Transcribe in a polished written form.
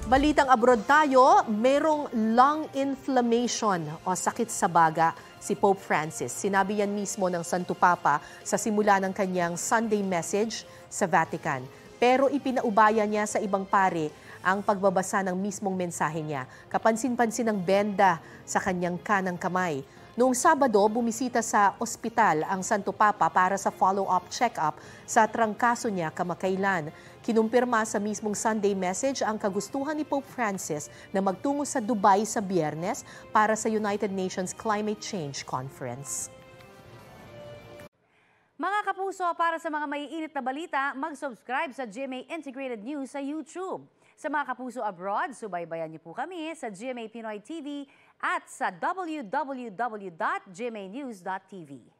Balitang abroad tayo, merong lung inflammation o sakit sa baga si Pope Francis. Sinabi yan mismo ng Santo Papa sa simula ng kanyang Sunday message sa Vatican. Pero ipinaubaya niya sa ibang pare ang pagbabasa ng mismong mensahe niya. Kapansin-pansin ng benda sa kanyang kanang kamay. Noong Sabado, bumisita sa ospital ang Santo Papa para sa follow-up check-up sa trangkaso niya kamakailan. Kinumpirma sa mismong Sunday message ang kagustuhan ni Pope Francis na magtungo sa Dubai sa Biyernes para sa United Nations Climate Change Conference. Mga kapuso, para sa mga maiinit na balita, mag-subscribe sa GMA Integrated News sa YouTube. Sa mga kapuso abroad, subaybayan niyo po kami sa GMA Pinoy TV at sa www.gmanews.tv.